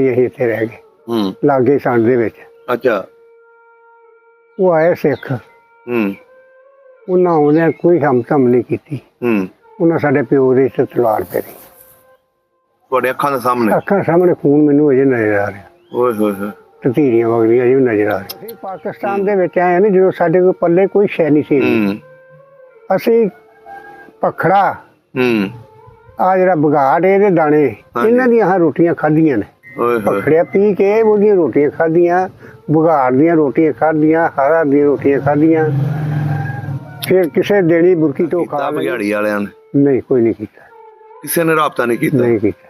ਅਸੀਂ ਇੱਥੇ ਰਹਿ ਗਏ ਲਾਗੇ ਸੰਡ ਦੇ ਵਿੱਚ। ਅੱਛਾ। ਉਹ ਆਏ ਸਿੱਖ, ਉਹਨਾਂ ਆਉਂਦਿਆਂ ਕੋਈ ਹਮ ਨਹੀਂ ਕੀਤੀ। ਉਹਨਾਂ ਸਾਡੇ ਪਿਓ ਦੇ ਸਿਰ ਤਲਵਾਰ ਫੇਰੀ ਤੁਹਾਡੇ ਅੱਖਾਂ ਦੇ ਸਾਹਮਣੇ? ਅੱਖਾਂ ਸਾਹਮਣੇ ਖੂਨ ਮੈਨੂੰ ਅਜੇ ਨਜ਼ਰ ਆ ਰਿਹਾ। ਓਏ ਹੋਏ ਹੋਏ। ਤਤੀਰੀਆਂ ਵਗਦੀਆਂ ਅਜੇ ਵੀ ਨਜ਼ਰ ਆ ਰਹੀਆਂ। ਪਾਕਿਸਤਾਨ ਦੇ ਵਿੱਚ ਆਏ ਨਾ ਜਦੋਂ ਸਾਡੇ ਕੋਲ ਪੱਲੇ ਕੋਈ ਸ਼ੈ ਨਹੀਂ ਸੀ। ਅਸੀਂ ਪਖੜਾ ਆ ਜਿਹੜਾ ਬਗਾੜ ਇਹਦੇ ਦਾਣੇ ਇਹਨਾਂ ਦੀਆਂ ਰੋਟੀਆਂ ਖਾਧੀਆਂ ਨੇ। ਪਖੜਿਆ ਪੀ ਕੇ ਉਹਦੀਆਂ ਰੋਟੀਆਂ ਖਾਧੀਆਂ, ਬੁਗਾੜ ਦੀਆਂ ਰੋਟੀਆਂ ਖਾਧੀਆਂ, ਹਰਾ ਦੀਆਂ ਰੋਟੀਆਂ ਖਾਧੀਆਂ। ਫਿਰ ਕਿਸੇ ਦੇਣੀ ਬੁਰਕੀ ਤੋਂ ਖਾ ਲਈ। ਬਗਿਆੜੀ ਵਾਲਿਆਂ ਨੇ ਨਹੀਂ, ਕੋਈ ਨਹੀਂ ਕੀਤਾ, ਕਿਸੇ ਨੇ ਰਾਬਤਾ ਨਹੀਂ ਕੀਤਾ। ਨਹੀਂ ਕੀਤਾ।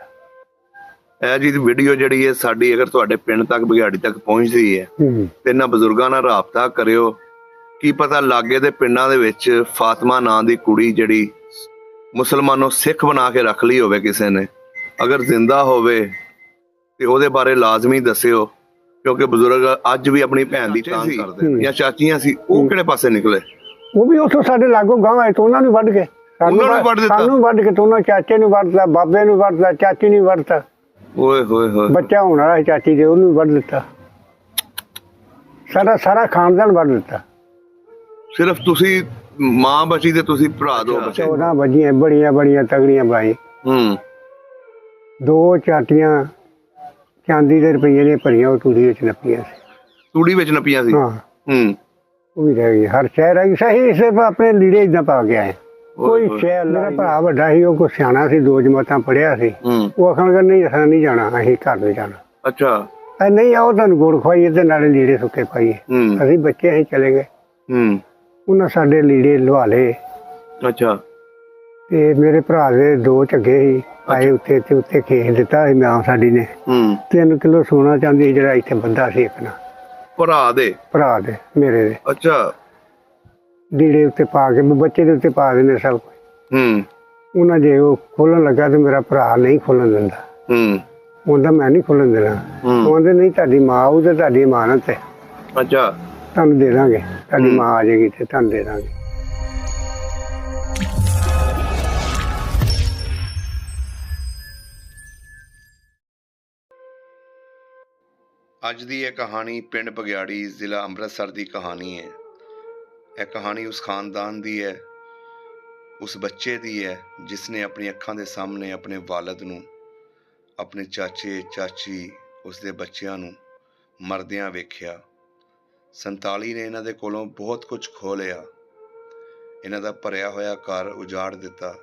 ਇਹ ਜੀ ਵੀਡੀਓ ਜਿਹੜੀ ਹੈ ਸਾਡੀ ਅਗਰ ਤੁਹਾਡੇ ਪਿੰਡ ਤੱਕ ਬਗਿਆੜੀ ਤੱਕ ਪਹੁੰਚਦੀ ਹੈ ਤੇ ਇਹਨਾਂ ਬਜ਼ੁਰਗਾਂ ਨਾਲ ਰਾਬਤਾ ਕਰਿਓ। ਕੀ ਪਤਾ ਲਾਗੇ ਦੇ ਪਿੰਡਾਂ ਦੇ ਵਿੱਚ ਫਾਤਮਾ ਨਾਂ ਦੀ ਕੁੜੀ ਜਿਹੜੀ ਮੁਸਲਮਾਨੋਂ ਸਿੱਖ ਬਣਾ ਕੇ ਰੱਖ ਲਈ ਹੋਵੇ ਕਿਸੇ ਨੇ, ਅਗਰ ਜ਼ਿੰਦਾ ਹੋਵੇ ਤੇ ਉਹਦੇ ਬਾਰੇ ਲਾਜ਼ਮੀ ਦੱਸਿਓ, ਕਿਉਂਕਿ ਬਜ਼ੁਰਗ ਅੱਜ ਵੀ ਆਪਣੀ ਭੈਣ ਦੀ ਤਾਂਗ ਕਰਦੇ ਨੇ। ਜਾਂ ਚਾਚੀਆਂ ਸੀ, ਉਹ ਕਿਹੜੇ ਪਾਸੇ ਨਿਕਲੇ? ਉਹ ਵੀ ਉੱਥੋਂ ਸਾਡੇ ਲਾਗੋਂ ਗਾਂਵ ਆਏ ਤਾਂ ਉਹਨਾਂ ਨੂੰ ਵੱਢ ਕੇ ਸਾਨੂੰ ਵੱਢ ਕੇ, ਉਹਨਾਂ ਚਾਚੇ ਨੂੰ ਵੱਢਦਾ, ਬਾਬੇ ਨੂੰ ਵੱਢਦਾ, ਚਾਚੀ ਨੂੰ ਵੱਢਦਾ। ਓਏ ਹੋਏ ਹੋਏ। ਬੱਚਾ ਹੋਣ ਵਾਲਾ ਚਾਚੀ ਦੇ, ਉਹਨੂੰ ਵੱਢ ਦਿੱਤਾ। ਸਾਰਾ ਖਾਨਦਾਨ ਵੱਢ ਦਿੱਤਾ। ਸਿਰਫ ਤੁਸੀਂ ਮਾਂ ਬਚੀ ਤੇ ਤੁਸੀਂ ਭਰਾ ਦੋ ਬਚੇ? 14 ਵੱਜੀਆਂ ਬੜੀਆਂ ਤਗੜੀਆਂ ਬਾਈ। 2 ਚਾਟੀਆਂ ਚਾਂਦੀ ਦੇ ਰੁਪਈਏ ਨੇ ਭਰੀਆਂ, ਉਹ ਤੂੜੀ ਵਿੱਚ ਨੱਪੀਆਂ ਸੀ। ਤੂੜੀ ਵਿੱਚ ਨੱਪੀਆਂ ਸੀ? ਹਾਂ। ਉਹ ਵੀ ਰਹਿ ਗਈ, ਹਰ ਸ਼ਹਿਰ ਰਹਿ ਗਈ। ਸਹੀ ਸਿਰਫ ਆਪਣੇ ਲੀੜੇ ਇਦਾਂ ਪਾ ਕੇ ਆਏ। ਕੋਈ ਸ਼ਹਿਰ, ਮੇਰਾ ਭਰਾ ਵੱਡਾ ਸੀ, ਉਹ ਕੋਈ ਸਿਆਣਾ ਸੀ, 2 ਜਮਾਤਾਂ ਪੜ੍ਹਿਆ ਸੀ। ਉਹ ਆਖਣਗੇ ਨਹੀਂ ਅਸਾਂ ਨਹੀਂ ਜਾਣਾ, ਅਸੀਂ ਘਰ ਨਹੀਂ ਜਾਣਾ। ਅੱਛਾ। ਨਹੀਂ ਆਓ ਤੁਹਾਨੂੰ ਗੁੜ ਖਵਾਈਏ ਤੇ ਨਾਲੇ ਲੀੜੇ ਸੁੱਕੇ ਪਾਈਏ। ਅਸੀਂ ਬੱਚੇ ਅਸੀਂ ਚਲੇ ਗਏ। ਉਹਨਾਂ ਸਾਡੇ ਲੀੜੇ ਲਵਾ ਲਏ। ਅੱਛਾ। ਤੇ ਮੇਰੇ ਭਰਾ ਦੇ 2 ਝੱਗੇ ਸੀ ਆਏ ਉੱਤੇ, ਤੇ ਉੱਤੇ ਖੇਸ ਦਿੱਤਾ ਸੀ ਮਾਂ ਸਾਡੀ ਨੇ। 3 ਕਿਲੋ ਸੋਨਾ ਚਾਂਦੀ ਜਿਹੜਾ ਇੱਥੇ ਬੰਦਾ ਸੀ ਇੱਕ ਨਾ ਭਰਾ ਦੇ ਮੇਰੇ ਦੇ। ਅੱਛਾ। ਲੀੜੇ ਉੱਤੇ ਪਾ ਕੇ ਬੱਚੇ ਦੇ ਉੱਤੇ ਪਾ ਦਿੰਦੇ ਸਭ ਕੁਝ। ਉਹਨਾਂ ਜੇ ਉਹ ਖੋਲਣ ਲੱਗਾ ਤੇ ਮੇਰਾ ਭਰਾ ਨਹੀਂ ਖੋਲਣ ਦਿੰਦਾ। ਉਹਦਾ ਮੈਂ ਨਹੀਂ ਖੋਲਣ ਦੇਣਾ। ਉਹਦੇ ਨਹੀਂ, ਤੁਹਾਡੀ ਮਾਂ ਉਹ ਤੇ ਤੁਹਾਡੀ ਇਮਾਨਤ ਹੈ। ਅੱਛਾ। ਤੁਹਾਨੂੰ ਦੇ ਦਾਂਗੇ, ਤੁਹਾਡੀ ਮਾਂ ਆ ਜਾਏਗੀ ਤੇ ਤੁਹਾਨੂੰ ਦੇ ਦਾਂਗੇ। ਅੱਜ ਦੀ ਇਹ ਕਹਾਣੀ ਪਿੰਡ ਬਗਿਆੜੀ, ਜ਼ਿਲ੍ਹਾ ਅੰਮ੍ਰਿਤਸਰ ਦੀ ਕਹਾਣੀ ਹੈ। ਇਹ ਕਹਾਣੀ ਉਸ ਖਾਨਦਾਨ ਦੀ ਹੈ, ਉਸ ਬੱਚੇ ਦੀ ਹੈ ਜਿਸ ਨੇ ਆਪਣੀ ਅੱਖਾਂ ਦੇ ਸਾਹਮਣੇ ਆਪਣੇ ਵਾਲਦ ਨੂੰ, ਆਪਣੇ ਚਾਚੇ ਚਾਚੀ, ਉਸਦੇ ਬੱਚਿਆਂ ਨੂੰ ਮਰਦਿਆਂ ਵੇਖਿਆ। 47 ਨੇ ਇਹਨਾਂ ਦੇ ਕੋਲੋਂ ਬਹੁਤ ਕੁਝ ਖੋਹ ਲਿਆ। ਇਹਨਾਂ ਦਾ ਭਰਿਆ ਹੋਇਆ ਘਰ ਉਜਾੜ ਦਿੱਤਾ।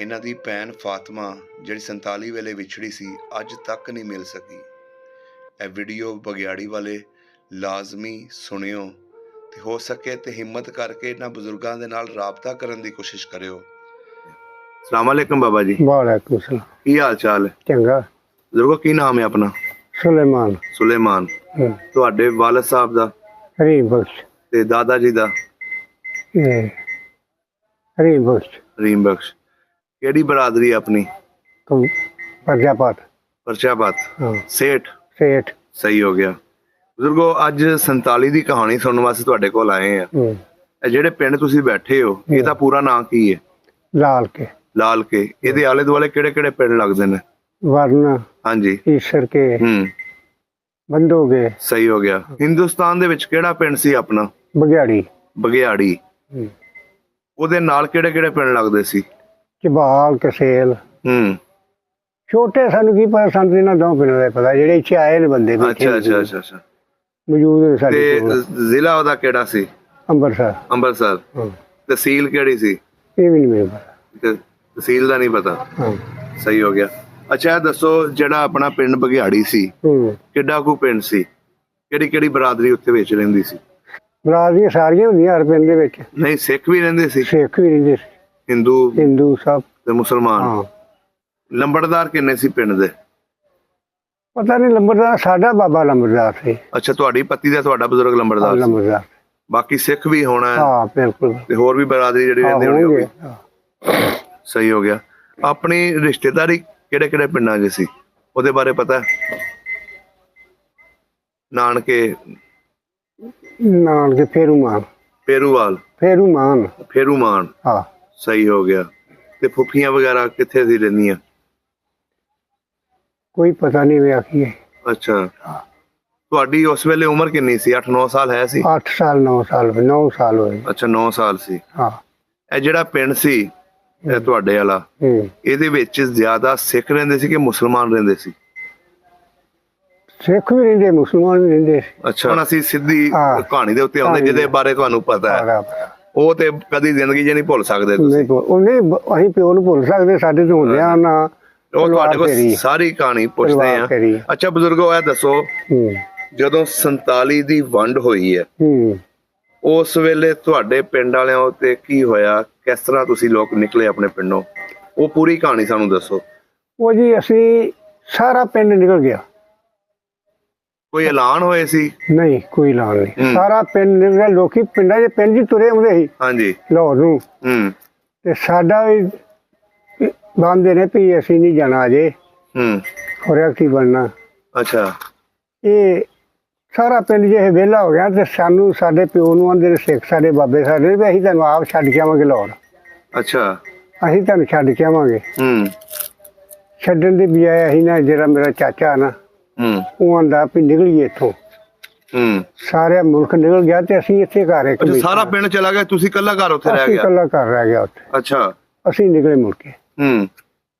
ਇਹਨਾਂ ਦੀ ਭੈਣ ਫਾਤਮਾ ਜਿਹੜੀ 47 ਵੇਲੇ ਵਿਛੜੀ ਸੀ, ਅੱਜ ਤੱਕ ਨਹੀਂ ਮਿਲ ਸਕੀ। ਇਹ ਵੀਡੀਓ ਬਗਿਆੜੀ ਵਾਲੇ ਲਾਜ਼ਮੀ ਸੁਣਿਓ ਤੇ ਹੋ ਸਕੇ ਤੇ ਹਿੰਮਤ ਕਰਕੇ ਇਹਨਾਂ ਬਜ਼ੁਰਗਾਂ ਦੇ ਨਾਲ ਰਾਬਤਾ ਕਰਨ ਦੀ ਕੋਸ਼ਿਸ਼ ਕਰਿਓ। ਸਲਾਮ ਅਲੈਕੁਮ ਬਾਬਾ ਜੀ। ਵਾਲੇਕੁਮ ਸਲਾਮ। ਕੀ ਹਾਲ ਚਾਲ ਹੈ? ਚੰਗਾ। ਬਜ਼ੁਰਗੋ ਕੀ ਨਾਮ ਹੈ ਆਪਣਾ? ਸੁਲੇਮਾਨ। ਤੁਹਾਡੇ ਵਾਲਦ ਸਾਹਿਬ ਦਾ? ਹਰੀਮ ਬਖਸ਼। ਤੇ ਦਾਦਾ ਜੀ ਦਾ? ਹਰੀਮ ਬਖਸ਼। ਕਿਹੜੀ ਬਰਾਦਰੀ ਆਪਣੀ? ਪਰਚਾਪਾਤ। ਸੇਠ। ਸਹੀ ਹੋ ਗਿਆ। ਬਜ਼ੁਰਗੋ ਅੱਜ 47 ਦੀ ਕਹਾਣੀ ਸੁਣਨ ਵਾਸਤੇ ਤੁਹਾਡੇ ਕੋਲ ਆਏ ਆ। ਇਹ ਜਿਹੜੇ ਪਿੰਡ ਤੁਸੀਂ ਬੈਠੇ ਹੋ, ਇਹਦਾ ਪੂਰਾ ਨਾਂ ਕੀ ਹੈ? ਲਾਲ ਕੇ। ਇਹਦੇ ਆਲੇ ਦੁਆਲੇ ਕਿਹੜੇ ਕਿਹੜੇ ਪਿੰਡ ਲੱਗਦੇ ਨੇ? ਵਰਨ। ਹਾਂਜੀ। ਈਸ਼ਰ ਕੇ। ਬੰਦੋਗੇ। ਸਹੀ ਹੋ ਗਿਆ। ਹਿੰਦੁਸਤਾਨ ਦੇ ਵਿੱਚ ਕਿਹੜਾ ਪਿੰਡ ਸੀ ਆਪਣਾ? ਬਗਿਆੜੀ। ਉਹਦੇ ਨਾਲ ਕਿਹੜੇ ਕਿਹੜੇ ਪਿੰਡ ਲੱਗਦੇ ਸੀ? ਝਬਾਲ, ਕਸੇਲ। ਛੋਟੇ ਸਾਨੂੰ ਕੀ ਪਤਾ, ਸਾਨੂੰ ਇਹਨਾਂ 2 ਪਿੰਡਾਂ ਦਾ ਪਤਾ ਜਿਹੜੇ ਇੱਥੇ ਆਏ ਨੇ ਬੰਦੇ। ਅੱਛਾ। ਮੌਜੂਦ ਨੇ ਸਾਡੇ। ਤੇ ਜ਼ਿਲ੍ਹਾ ਉਹਦਾ ਕਿਹੜਾ ਸੀ? ਅੰਮ੍ਰਿਤਸਰ। ਤਹਿਸੀਲ ਕਿਹੜੀ ਸੀ? ਇਹ ਵੀ ਨਹੀਂ ਮੈਨੂੰ ਪਤਾ। ਤਹਿਸੀਲ ਦਾ ਨਹੀਂ ਪਤਾ। ਸਹੀ ਹੋ ਗਿਆ। ਅੱਛਾ, ਦੱਸੋ ਜਿਹੜਾ ਆਪਣਾ ਪਿੰਡ ਬਗਿਆੜੀ ਸੀ, ਕਿੱਡਾ ਕੁ ਪਿੰਡ ਸੀ? ਕਿਹੜੀ ਕਿਹੜੀ ਬਰਾਦਰੀ ਉੱਥੇ ਵਿੱਚ ਰਹਿੰਦੀ ਸੀ? ਬਰਾਦਰੀਆਂ ਸਾਰੀਆਂ ਹੁੰਦੀਆਂ ਹਰ ਪਿੰਡ ਦੇ ਵਿੱਚ। ਨਹੀਂ, ਸਿੱਖ ਵੀ ਰਹਿੰਦੇ ਸੀ? ਸਿੱਖ ਵੀ ਰਹਿੰਦੇ ਸੀ, ਹਿੰਦੂ ਸਭ ਤੇ ਮੁਸਲਮਾਨ। ਲੰਬੜਦਾਰ ਕਿੰਨੇ ਸੀ ਪਿੰਡ ਦੇ? ਪਤਾ ਨਹੀਂ। ਲੰਬੜਦਾਰ ਸਾਡਾ ਬਾਬਾ ਲੰਬੜਦਾਰ ਸੀ। ਅੱਛਾ, ਤੁਹਾਡੀ ਪਤੀ ਦਾ ਤੁਹਾਡਾ ਬਜ਼ੁਰਗ ਲੰਬੜਦਾਰ। ਬਾਕੀ ਸਿੱਖ ਵੀ ਹੋਣਾ? ਹਾਂ, ਬਿਲਕੁਲ। ਤੇ ਹੋਰ ਵੀ ਬਰਾਦਰੀ ਜਿਹੜੀ ਰਹਿੰਦੀ ਹੋਣੀ? ਸਹੀ ਹੋ ਗਿਆ। ਆਪਣੀ ਰਿਸ਼ਤੇਦਾਰੀ ਕਿਹੜੇ ਕਿਹੜੇ ਪਿੰਡਾਂ 'ਚ ਸੀ, ਉਹਦੇ ਬਾਰੇ ਪਤਾ? ਨਾਨਕੇ ਫੇਰੂਮਾਨ। ਹਾਂ, ਸਹੀ ਹੋ ਗਿਆ। ਤੇ ਫੁੱਫੀਆਂ ਵਗੈਰਾ ਕਿੱਥੇ ਸੀ ਰਹਿੰਦੀਆਂ? ਕੋਈ ਪਤਾ ਨਹੀਂ ਵੀ ਆਖੀਏ। ਅੱਛਾ, ਤੁਹਾਡੀ ਉਸ ਵੇਲੇ ਉਮਰ ਕਿੰਨੀ ਸੀ? 8-9 ਸਾਲ ਹੈ ਸੀ? 8 ਸਾਲ 9 ਸਾਲ 9 ਸਾਲ ਹੋਏ। ਅੱਛਾ, 9 ਸਾਲ ਸੀ। ਹਾਂ। ਇਹ ਜਿਹੜਾ ਪਿੰਡ ਸੀ ਇਹ ਤੁਹਾਡੇ ਵਾਲਾ, ਇਹਦੇ ਵਿੱਚ ਜ਼ਿਆਦਾ ਸਿੱਖ ਰਹਿੰਦੇ ਸੀ ਕਿ ਮੁਸਲਮਾਨ ਰਹਿੰਦੇ ਸੀ? ਸਿੱਖ ਵੀ ਰਹਿੰਦੇ, ਮੁਸਲਮਾਨ ਵੀ ਰਹਿੰਦੇ। ਅੱਛਾ, ਹੁਣ ਅਸੀਂ ਸਿੱਧੀ ਕਹਾਣੀ ਦੇ ਉੱਤੇ ਆਉਂਦੇ ਜਿਹਦੇ ਬਾਰੇ ਤੁਹਾਨੂੰ ਪਤਾ ਹੈ, ਉਹ ਤੇ ਕਦੀ ਜ਼ਿੰਦਗੀ 'ਚ ਨਹੀਂ ਭੁੱਲ ਸਕਦੇ ਤੁਸੀਂ। ਉਹਨੇ ਅਸੀਂ ਪਿਓ ਨੂੰ ਭੁੱਲ ਸਕਦੇ, ਸਾਡੇ ਤੋਂ ਹੁੰਦਿਆਂ ਨਾ ਉਹ ਤੁਹਾਡੇ ਕੋਲ ਸਾਰੀ ਕਹਾਣੀ ਪੁੱਛਦੇ ਆ। ਅੱਛਾ ਬਜ਼ੁਰਗੋ, ਇਹ ਦੱਸੋ ਜਦੋਂ 47 ਦੀ ਵੰਡ ਹੋਈ ਹੈ ਉਸ ਵੇਲੇ ਤੁਹਾਡੇ ਪਿੰਡ ਵਾਲਿਆਂ ਉੱਤੇ ਕੀ ਹੋਇਆ? ਕਿਸ ਤਰ੍ਹਾਂ ਤੁਸੀਂ ਲੋਕ ਨਿਕਲੇ ਆਪਣੇ ਪਿੰਡੋਂ? ਉਹ ਪੂਰੀ ਕਹਾਣੀ ਸਾਨੂੰ ਦੱਸੋ। ਉਹ ਜੀ ਅਸੀਂ ਸਾਰਾ ਪਿੰਡ ਨਿਕਲ ਗਿਆ। ਕੋਈ ਐਲਾਨ ਹੋਏ ਸੀ? ਨਹੀਂ, ਕੋਈ ਐਲਾਨ ਨਹੀਂ। ਸਾਰਾ ਪਿੰਡ ਨਿਕਲ ਗਿਆ। ਲੋਕੀ ਪਿੰਡਾਂ ਦੇ ਪਿੰਡ ਹੀ ਤੁਰੇ ਆਉਂਦੇ ਸੀ। ਹਾਂਜੀ, ਲਾਹੌਰ ਨੂੰ। ਤੇ ਸਾਡਾ ਵੀ ਬੰਦੇ ਨੇ ਵੀ ਅਸੀਂ ਨਹੀਂ ਜਾਣਾ ਅਜੇ, ਹੋਰਿਆ ਕੀ ਬਣਨਾ। ਅੱਛਾ, ਇਹ ਸਾਰਾ ਪਿੰਡ ਜੇ ਵਿਹਲਾ ਹੋ ਗਿਆ ਤੇ ਸਾਨੂੰ ਸਾਡੇ ਪਿਓ ਨੂੰ ਆਂਦੇ ਨੇ ਸਿੱਖ ਸਾਡੇ ਬਾਬੇ ਸਾਡੇ ਵੀ ਅਸੀਂ ਤੁਹਾਨੂੰ ਆਪ ਛੱਡ ਕੇ ਆਵਾਂਗੇ ਲਾਹੌਰ। ਅੱਛਾ, ਅਸੀਂ ਤੁਹਾਨੂੰ ਛੱਡ ਕੇ ਆਵਾਂਗੇ। ਛੱਡਣ ਦੀ ਬਜਾਏ ਅਸੀਂ ਨਾ, ਜਿਹੜਾ ਮੇਰਾ ਚਾਚਾ ਨਾ, ਉਹ ਆਂਦਾ ਵੀ ਨਿਕਲੀਏ ਇੱਥੋਂ। ਸਾਰਾ ਮੁਲਕ ਨਿਕਲ ਗਿਆ ਤੇ ਅਸੀਂ ਇੱਥੇ ਘਰ ਇੱਕ। ਸਾਰਾ ਪਿੰਡ ਚਲਾ ਗਿਆ, ਤੁਸੀਂ ਇਕੱਲਾ ਘਰ ਉੱਥੇ ਰਹਿ ਗਿਆ? ਇਕੱਲਾ ਘਰ ਰਹਿ ਗਿਆ ਉੱਥੇ। ਅੱਛਾ, ਅਸੀਂ ਨਿਕਲੇ ਮੁੜ ਕੇ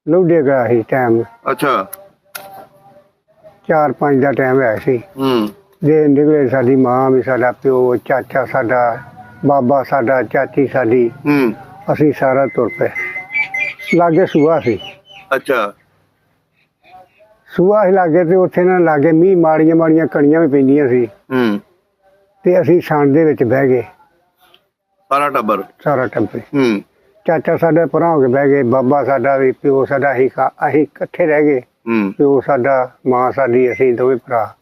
ਲੁੱਡੇ ਗਿਆ ਸੀ ਟਾਈਮ। ਅੱਛਾ, 4-5 ਦਾ ਟਾਈਮ ਹੈ ਸੀ। ਜੇ ਨਿਕਲੇ ਸਾਡੀ ਮਾਂ ਵੀ, ਸਾਡਾ ਪਿਓ, ਚਾਚਾ ਸਾਡਾ, ਬਾਬਾ ਸਾਡਾ, ਚਾਚੀ ਸਾਡੀ, ਅਸੀਂ ਸਾਰਾ ਤੁਰ ਪਏ। ਲਾਗੇ ਸੂਆ ਸੀ। ਅੱਛਾ, ਸੂਆ ਹੀ ਲਾਗੇ ਤੇ ਉੱਥੇ ਨਾ ਲਾਗੇ ਮੀਂਹ ਮਾੜੀਆਂ ਮਾੜੀਆਂ ਕਣੀਆਂ ਵੀ ਪੈਂਦੀਆਂ ਸੀ। ਤੇ ਅਸੀਂ ਛਾਂ ਦੇ ਵਿੱਚ ਬਹਿ ਗਏ ਸਾਰਾ ਟੱਬਰ। ਚਾਚਾ ਸਾਡਾ ਪਰਾਂ ਹੋ ਕੇ ਬਹਿ ਗਏ, ਬਾਬਾ ਸਾਡਾ ਵੀ, ਪਿਓ ਸਾਡਾ, ਅਸੀਂ ਇਕੱਠੇ ਰਹਿ ਗਏ। ਪਿਓ ਸਾਡਾ, ਮਾਂ ਸਾਡੀ, ਅਸੀਂ ਦੋਵੇਂ ਭਰਾ,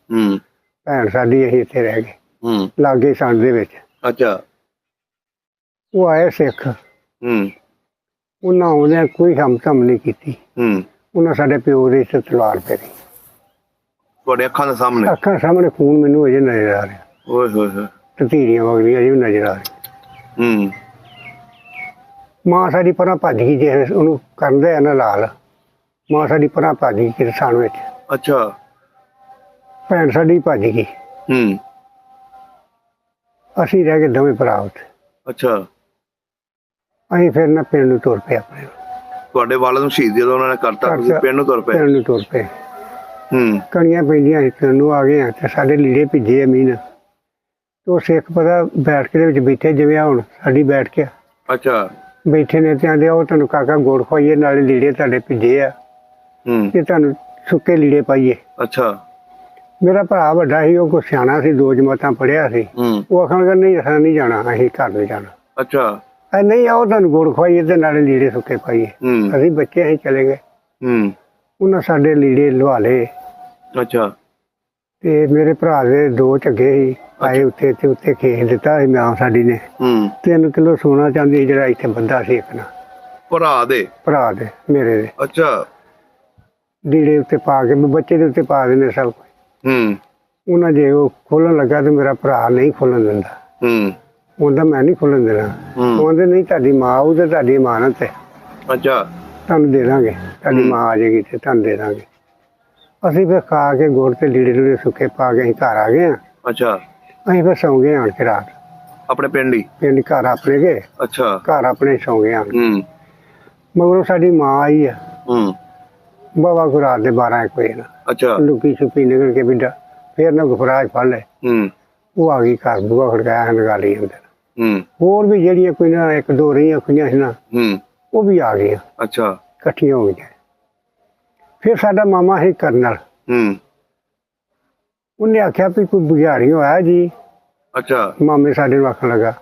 ਭੈਣ ਸਾਡੀ, ਅਸੀਂ ਇੱਥੇ ਰਹਿ ਗਏ ਲਾਗੇ ਛਾਂ ਦੇ ਵਿੱਚ। ਅੱਛਾ, ਉਹ ਆਏ ਸਿੱਖ। ਉਹਨਾਂ ਆਉਂਦਿਆਂ ਕੋਈ ਹਮਦਮ ਨਹੀਂ ਕੀਤੀ। ਉਹਨਾਂ ਸਾਡੇ ਪਿਓ ਦੇ ਸਿਰ ਤਲਵਾਰ ਫੇਰੀ ਤੁਹਾਡੇ ਅੱਖਾਂ ਦੇ ਸਾਹਮਣੇ? ਅੱਖਾਂ ਸਾਹਮਣੇ ਖੂਨ ਮੈਨੂੰ ਅਜੇ ਨਜ਼ਰ ਆ ਰਿਹਾ। ਓਏ ਹੋਏ ਹੋਏ, ਤਤੀਰੀਆਂ ਵਗਦੀਆਂ ਅਜੇ ਵੀ ਨਜ਼ਰ ਆ ਰਹੀਆਂ। ਮਾਂ ਸਾਡੀ ਪਰਾਂ ਭੱਜ ਗਈ, ਜੇ ਉਹਨੂੰ ਕਰਦੇ ਆ ਨਾ ਲਾਲ, ਮਾਂ ਸਾਡੀ ਪਰਾਂ ਭੱਜ ਗਈ ਕਿਰਸਾਨ ਵਿੱਚ। ਅੱਛਾ, ਭੈਣ ਸਾਡੀ ਭੱਜ ਗਈ। ਅਸੀਂ ਰਹਿ ਗਏ ਦੋਵੇਂ ਭਰਾ ਉੱਥੇ। ਅੱਛਾ, ਅਸੀਂ ਫਿਰ ਨਾ ਪਿੰਡ ਨੂੰ ਤੁਰ ਪਏ ਆਪਣੇ। ਤੁਹਾਡੇ ਵਾਲਾਂ ਨੂੰ ਸ਼ਹੀਦ ਜਦੋਂ ਉਹਨਾਂ ਨੇ ਕਰਤਾ, ਤੁਸੀਂ ਪਿੰਡ ਨੂੰ ਤੁਰ ਪਏ? ਪਿੰਡ ਨੂੰ ਤੁਰ ਪਏ। ਕਣੀਆਂ ਪੈਂਦੀਆਂ ਸੀ, ਪਿੰਡ ਨੂੰ ਆ ਗਏ ਆ ਤੇ ਸਾਡੇ ਲੀੜੇ ਭਿੱਜੇ ਅਮੀਨ। ਉਹ ਸਿੱਖ ਪਤਾ ਬੈਠ ਕੇ ਦੇ ਵਿੱਚ ਬੈਠੇ, ਜਿਵੇਂ ਹੁਣ ਸਾਡੀ ਬੈਠ ਕੇ। ਅੱਛਾ, ਬੈਠੇ ਨੇ ਤੇ ਆਂਦੇ ਉਹ ਤੁਹਾਨੂੰ ਕਾਕਾ ਗੁੜ ਖਵਾਈਏ, ਨਾਲੇ ਲੀੜੇ ਤੁਹਾਡੇ ਭਿੱਜੇ ਆ ਤੇ ਤੁਹਾਨੂੰ ਸੁੱਕੇ ਲੀੜੇ ਪਾਈਏ। ਅੱਛਾ, ਮੇਰਾ ਭਰਾ ਵੱਡਾ ਸੀ, ਉਹ ਕੋਈ ਸਿਆਣਾ ਸੀ, 2 ਜਮਾਤਾਂ ਪੜ੍ਹਿਆ ਸੀ। ਉਹ ਆਖਣਗੇ ਨਹੀਂ ਅਸਾਂ ਨਹੀਂ ਜਾਣਾ, ਅਸੀਂ ਘਰ ਨਹੀਂ ਜਾਣਾ। ਅੱਛਾ, ਨਹੀਂ ਆਓ ਤੁਹਾਨੂੰ ਗੁੜ ਖਵਾਈਏ ਤੇ ਨਾਲੇ ਲੀੜੇ ਸੁੱਕੇ ਪਾਈਏ। ਅਸੀਂ ਬੱਚੇ ਅਸੀਂ ਚਲੇ ਗਏ। ਉਹਨਾਂ ਸਾਡੇ ਲੀੜੇ ਲਵਾ ਲਏ। ਅੱਛਾ, ਤੇ ਮੇਰੇ ਭਰਾ ਦੇ 2 ਝੱਗੇ ਸੀ ਆਏ ਉੱਤੇ, ਤੇ ਉੱਤੇ ਖੇਸ ਦਿੱਤਾ ਸੀ ਮਾਂ ਸਾਡੀ ਨੇ। 3 ਕਿਲੋ ਸੋਨਾ ਚਾਂਦੀ ਜਿਹੜਾ ਇੱਥੇ ਬੰਦਾ ਸੀ ਇੱਕ ਨਾ ਭਰਾ ਦੇ ਮੇਰੇ ਦੇ। ਅੱਛਾ, ਲੀੜੇ ਉੱਤੇ ਪਾ ਕੇ ਬੱਚੇ ਦੇ ਉੱਤੇ ਪਾ ਦਿੰਦੇ ਸਭ ਕੁਝ। ਉਹਨਾਂ ਜੇ ਉਹ ਖੋਲਣ ਲੱਗਾ ਤੇ ਮੇਰਾ ਭਰਾ ਨਹੀਂ ਖੋਲਣ ਦਿੰਦਾ। ਉਹਦਾ ਮੈਂ ਨਹੀਂ ਖੋਲਣ ਦੇਣਾ। ਉਹਦੇ ਨਹੀਂ, ਤੁਹਾਡੀ ਮਾਂ ਆਊ ਤੇ ਤੁਹਾਡੀ ਇਮਾਨਤ ਹੈ। ਅੱਛਾ, ਤੁਹਾਨੂੰ ਦੇ ਦਾਂਗੇ, ਤੁਹਾਡੀ ਮਾਂ ਆ ਜਾਏਗੀ ਤੇ ਤੁਹਾਨੂੰ ਦੇ ਦਾਂਗੇ। ਅਸੀਂ ਫਿਰ ਖਾ ਕੇ ਗੁੜ ਤੇ ਲੀੜੇ ਲੂੜੇ ਸੁੱਕੇ ਪਾ ਕੇ ਅਸੀਂ ਘਰ ਆ ਗਏ। ਅੱਛਾ, ਅਸੀਂ ਫਿਰ ਸੌਂ ਗਏ ਆਣ ਕੇ ਰਾਤ ਆਪਣੇ ਪਿੰਡ ਘਰ ਆਪਣੇ ਗਏ। ਅੱਛਾ, ਘਰ ਆਪਣੇ ਸੌਂ ਗਏ ਆਣ। ਮਗਰੋਂ ਸਾਡੀ ਮਾਂ ਆਈ ਆ ਬਾਬਾ ਕੋ ਰਾਤ ਦੇ 12-1 ਵਜੇ ਨਾਲ। ਅੱਛਾ, ਲੁਕੀ ਛੁਪੀ ਨਿਕਲ ਕੇ ਬਿੱਡਾ ਫਿਰ ਨਾ ਗੁਫਰਾਜ ਫੜ ਲੈ। ਉਹ ਆ ਗਈ ਘਰ, ਬੂਹਾ ਖੜਕਾਇਆ, ਲਗਾ ਲਈ ਅੰਦਰ। ਹੋਰ ਵੀ ਜਿਹੜੀਆਂ ਕੋਈ ਨਾ 1-2 ਰਹੀਆਂ ਖੁਈਆਂ ਸੀ ਨਾ, ਉਹ ਵੀ ਆ ਗਈਆਂ। ਅੱਛਾ, ਇਕੱਠੀਆਂ ਹੋ ਗਈਆਂ। ਫਿਰ ਸਾਡਾ ਮਾਮਾ ਸੀ ਕਰਨਲ, ਉਹਨੇ ਆਖਿਆ ਵੀ ਕੋਈ ਬੁਝਾਰੀ ਹੋਇਆ ਜੀ। ਅੱਛਾ, ਮਾਮੇ ਸਾਡੇ ਨੂੰ ਆਖਣ ਲੱਗਾ।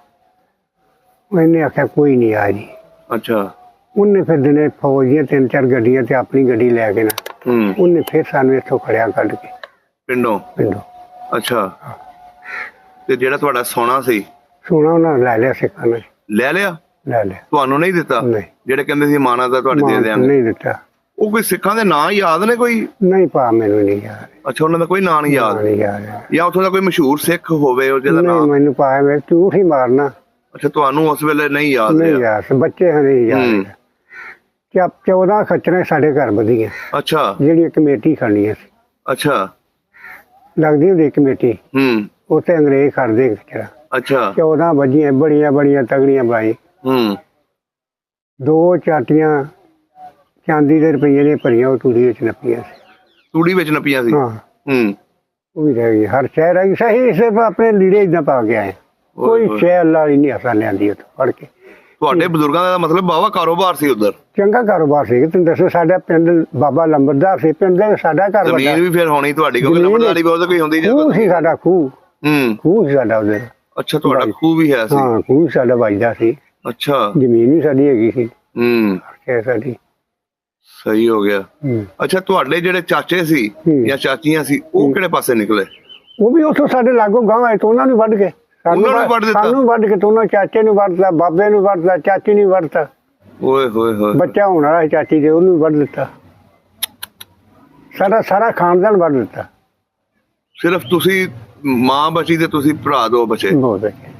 ਉਹਨੇ ਆਖਿਆ ਕੋਈ ਨਹੀਂ ਆਇਆ ਜੀ। ਅੱਛਾ, ਉਹਨੇ ਫਿਰ ਦਿਨੇ ਫੌਜ ਦੀਆਂ 3-4 ਗੱਡੀਆਂ ਤੇ ਆਪਣੀ ਗੱਡੀ ਲੈ ਕੇ ਨਾ ਉਹਨੇ ਫਿਰ ਸਾਨੂੰ ਇੱਥੋਂ ਖੜਿਆ ਕੱਢ ਕੇ ਪਿੰਡੋਂ। ਅੱਛਾ, ਤੇ ਜਿਹੜਾ ਤੁਹਾਡਾ ਸੋਨਾ ਸੀ? ਸੋਨਾ ਉਹਨਾਂ ਨੇ ਲੈ ਲਿਆ ਸਿੱਖਾਂ ਨੇ। ਲੈ ਲਿਆ? ਤੁਹਾਨੂੰ ਨਹੀਂ ਦਿੱਤਾ? ਜਿਹੜੇ ਕਹਿੰਦੇ ਸੀ ਮਾਨਾ ਦਾ ਤੁਹਾਡੇ ਦੇ ਦਿਆਂਗੇ? ਨਹੀਂ ਦਿੱਤਾ। ਉਹ ਕੋਈ ਸਿੱਖਾਂ ਦੇ ਨਾਂ ਯਾਦ ਨੇ ਕੋਈ? ਨਹੀਂ ਪਾ, ਮੈਨੂੰ ਨਹੀਂ ਯਾਦ। ਅੱਛਾ, ਉਹਨਾਂ ਦਾ ਕੋਈ ਨਾਂ ਨਹੀਂ ਯਾਦ? ਜਾਂ ਉੱਥੋਂ ਦਾ ਕੋਈ ਮਸ਼ਹੂਰ ਸਿੱਖ ਹੋਵੇ ਜਿਹਦਾ ਨਾਂ? ਮੈਨੂੰ ਪਾਇਆ, ਮੈਂ ਝੂਠ ਹੀ ਮਾਰਨਾ। ਅੱਛਾ, ਤੁਹਾਨੂੰ ਉਸ ਵੇਲੇ ਨਹੀਂ ਯਾਦ? ਨਹੀਂ ਯਾਦ, ਬੱਚੇ ਨਹੀਂ ਯਾਦ। 14 ਖੱਚਰਾਂ ਸਾਡੇ ਘਰ ਵਧੀਆਂ, ਅੱਛਾ ਜਿਹੜੀਆਂ ਕਮੇਟੀ ਖੜਨੀਆਂ ਸੀ। ਅੱਛਾ ਲੱਗਦੀ ਹੁੰਦੀ ਕਮੇਟੀ, ਉੱਥੇ ਅੰਗਰੇਜ਼ ਖੜਦੇ ਖੱਚਰਾਂ। ਅੱਛਾ 14 ਵੱਜੀਆਂ, ਬੜੀਆਂ ਬੜੀਆਂ ਤਗੜੀਆਂ ਬਾਈ। 2 ਚਾਟੀਆਂ ਚਾਂਦੀ ਦੇ ਰੁਪਈਏ ਦੀਆਂ ਭਰੀਆਂ, ਉਹ ਤੂੜੀ ਵਿੱਚ ਨੱਪੀਆਂ ਸੀ। ਤੂੜੀ ਵਿੱਚ ਨੱਪੀਆਂ ਸੀ? ਹਾਂ, ਉਹ ਵੀ ਰਹਿ ਗਈ। ਹਰ ਸ਼ਹਿਰ ਰਹਿ ਗਈ। ਸਹੀ ਸਿਰਫ ਆਪਣੇ ਲੀੜੇ ਇਦਾਂ ਪਾ ਕੇ ਆਏ, ਕੋਈ ਸ਼ਹਿਰ ਵਾਲੀ ਨਹੀਂ ਅਸਾਂ ਲਿਆਂਦੀ ਉੱਥੋਂ ਫੜ ਕੇ। ਤੁਹਾਡੇ ਬਜ਼ੁਰਗਾਂ ਦਾ ਮਤਲਬ ਬਾਵਾ ਕਾਰੋਬਾਰ ਸੀ ਉਧਰ? ਚੰਗਾ ਕਾਰੋਬਾਰ ਸੀ। ਤੈਨੂੰ ਦੱਸੋ, ਸਾਡਾ ਪਿੰਡ ਬਾਬਾ ਲੰਬਰਦਾਰ ਸੀ। ਪਿੰਡ ਦੇ ਸਾਡਾ ਘਰ ਜ਼ਮੀਨ ਵੀ ਫਿਰ ਹੋਣੀ ਤੁਹਾਡੀ, ਕਿਉਂਕਿ ਲੰਬਰਦਾਰੀ ਬਹੁਤ ਕੋਈ ਹੁੰਦੀ ਖੂਹ ਸੀ ਸਾਡਾ। ਖੂਹ ਸੀ ਸਾਡਾ ਉਧਰ। ਅੱਛਾ, ਤੁਹਾਡਾ ਖੂਹ ਵੀ ਹੈ ਸੀ? ਹਾਂ, ਖੂਹ ਸਾਡਾ ਵੱਜਦਾ ਸੀ। ਅੱਛਾ, ਜ਼ਮੀਨ ਵੀ ਸਾਡੀ ਹੈਗੀ ਸੀ ਸਾਡੀ। ਸਹੀ ਹੋ ਗਿਆ। ਅੱਛਾ, ਤੁਹਾਡੇ ਜਿਹੜੇ ਚਾਚੇ ਸੀ ਜਾਂ ਚਾਚੀਆਂ ਸੀ, ਉਹ ਕਿਹੜੇ ਪਾਸੇ ਨਿਕਲੇ? ਉਹ ਵੀ ਉੱਥੋਂ ਸਾਡੇ ਲਾਗੋਂ ਗਾਂਵ ਆਏ, ਉਹਨਾਂ ਨੂੰ ਵੱਢ ਕੇ ਸਾਨੂੰ ਵੱਢ ਕੇ, ਉਹਨਾਂ ਚਾਚੇ ਨੂੰ ਵੱਢਦਾ, ਬਾਬੇ ਨੂੰ ਵੱਢਦਾ, ਚਾਚੀ ਨੂੰ ਵੱਢਤਾ। ਓਏ ਹੋਏ ਹੋਏ, ਬੱਚਾ ਹੋਣ ਵਾਲਾ ਚਾਚੀ ਦੇ, ਉਹਨੂੰ ਵੱਢ ਦਿੱਤਾ। ਸਾਰਾ ਖਾਨਦਾਨ ਵੱਢ ਦਿੱਤਾ। ਸਿਰਫ ਤੁਸੀਂ ਮਾਂ ਬਚੀ ਤੇ ਤੁਸੀਂ ਭਰਾ 2 ਬਚੇ?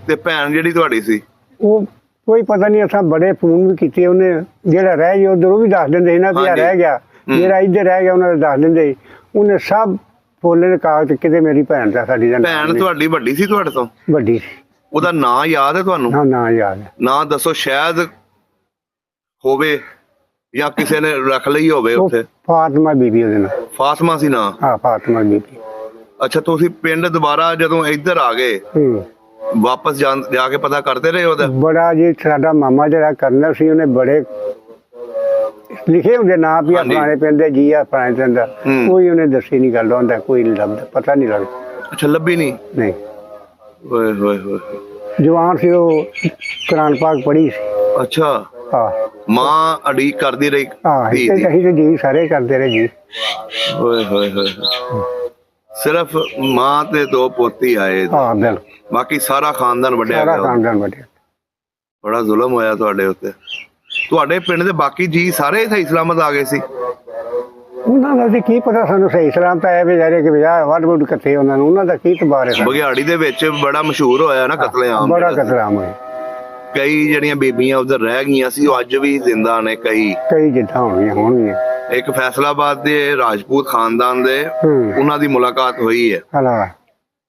ਤੇ ਭੈਣ ਜਿਹੜੀ ਤੁਹਾਡੀ ਸੀ? ਉਹ ਕੋਈ ਪਤਾ ਨਹੀਂ। ਅਸਾਂ ਬੜੇ ਫੋਨ ਵੀ ਕੀਤੇ, ਉਹਨੇ ਜਿਹੜਾ ਰਹਿ ਗਿਆ ਉਧਰ, ਉਹ ਵੀ ਦੱਸ ਦਿੰਦੇ ਸੀ ਨਾ ਕਿ ਆ ਰਹਿ ਗਿਆ, ਜਿਹੜਾ ਇੱਧਰ ਰਹਿ ਗਿਆ ਉਹਨਾਂ ਦੇ ਦੱਸ ਦਿੰਦੇ। ਉਹਨੇ ਸਭ ਫੋਲੇ ਦੇ ਕਾਗਜ਼ ਕਿਤੇ ਮੇਰੀ ਭੈਣ ਦਾ, ਸਾਡੀ ਦਾ। ਭੈਣ ਤੁਹਾਡੀ ਵੱਡੀ ਸੀ ਤੁਹਾਡੇ ਤੋਂ? ਵੱਡੀ ਸੀ। ਉਹਦਾ ਨਾਂ ਯਾਦ ਹੈ ਤੁਹਾਨੂੰ? ਹਾਂ, ਨਾਂ ਯਾਦ ਹੈ। ਨਾਂ ਦੱਸੋ, ਸ਼ਾਇਦ ਹੋਵੇ ਜਾਂ ਕਿਸੇ ਨੇ ਰੱਖ ਲਈ ਹੋਵੇ ਉੱਥੇ। ਫਾਤਮਾ ਬੀਬੀ ਉਹਦੇ ਨਾਲ। ਫਾਤਮਾ ਸੀ ਨਾਂ? ਹਾਂ, ਫਾਤਮਾ ਬੀਬੀ। ਅੱਛਾ, ਤੁਸੀਂ ਪਿੰਡ ਦੁਬਾਰਾ ਜਦੋਂ ਇੱਧਰ ਆ ਗਏ, ਵਾਪਸ ਜਾ ਕੇ ਪਤਾ ਕਰਦੇ ਰਹੇ ਉਹਦਾ? ਬੜਾ ਜੀ, ਸਾਡਾ ਮਾਮਾ ਜਿਹੜਾ ਕਰਨਲ ਸੀ, ਉਹਨੇ ਬੜੇ ਲਿਖੇ ਹੁੰਦੇ ਨਾਂ ਵੀ ਫਲਾਣੇ ਪਿੰਡ ਦੇ ਜੀ ਆ, ਫਲਾਣੇ ਪਿੰਡ ਦਾ। ਕੋਈ ਉਹਨੇ ਦੱਸੀ ਨਹੀਂ ਗੱਲ, ਹੁੰਦਾ ਕੋਈ ਨਹੀਂ ਲੱਭਦਾ, ਪਤਾ ਨਹੀਂ ਲੱਗਦਾ। ਅੱਛਾ, ਲੱਭੀ ਨਹੀਂ? ਨਹੀਂ। ਓਏ ਹੋਏ ਹੋਏ, ਜਵਾਨ ਸੀ ਉਹ, ਕੁਰਾਨ ਪਾਕ ਪੜ੍ਹੀ ਸੀ। ਅੱਛਾ। ਹਾਂ, ਮਾਂ ਅੜੀਕ ਕਰਦੀ ਰਹੀ? ਅਸੀਂ ਤੇ ਜੀ ਸਾਰੇ ਕਰਦੇ ਰਹੇ ਜੀ। ਓਏ ਹੋਏ ਹੋਏ, ਸਿਰਫ ਮਾਂ ਤੇ 2 ਪੋਤੀ ਆਏ? ਹਾਂ, ਬਿਲਕੁਲ। ਬਾਕੀ ਸਾਰਾ ਖਾਨਦਾਨ ਵੱਢਿਆ ਗਿਆ? ਸਾਰਾ ਖਾਨਦਾਨ ਵੱਢਿਆ। ਬੜਾ ਜ਼ੁਲਮ ਹੋਇਆ ਤੁਹਾਡੇ ਉੱਤੇ। ਤੁਹਾਡੇ ਪਿੰਡ ਦੇ ਬਾਕੀ ਜੀ ਸਾਰੇ ਸਹੀ ਸਲਾਮਤ ਆ ਗਏ ਸੀ? ਉਹਨਾਂ ਦਾ ਕੀ ਪਤਾ ਸਾਨੂੰ, ਸਹੀ ਸਲਾਮਤ ਆਇਆ ਵਿਚਾਰੇ ਕਿ ਵਿਆਹ ਵੱਢ ਵੁੱਢ ਕਿੱਥੇ ਉਹਨਾਂ ਨੂੰ, ਉਹਨਾਂ ਦਾ ਕੀ ਤਬਾਰ ਹੈ। ਬਘਿਆੜੀ ਦੇ ਵਿੱਚ ਬੜਾ ਮਸ਼ਹੂਰ ਹੋਇਆ ਨਾ ਕਤਲੇਆਮ? ਬੜਾ ਕਤਲੇਆਮ ਹੋਇਆ। ਕਈ ਜਿਹੜੀਆਂ ਬੀਬੀਆਂ ਉਧਰ ਰਹਿ ਗਈਆਂ ਸੀ, ਉਹ ਅੱਜ ਵੀ ਜ਼ਿੰਦਾ ਨੇ। ਕਈ ਜਿੱਦਾਂ ਹੋਣਗੀਆਂ। ਇੱਕ ਫੈਸਲਾਬਾਦ ਦੇ ਰਾਜਪੂਤ ਖਾਨਦਾਨ ਦੇ, ਉਹਨਾਂ ਦੀ ਮੁਲਾਕਾਤ ਹੋਈ ਹੈ।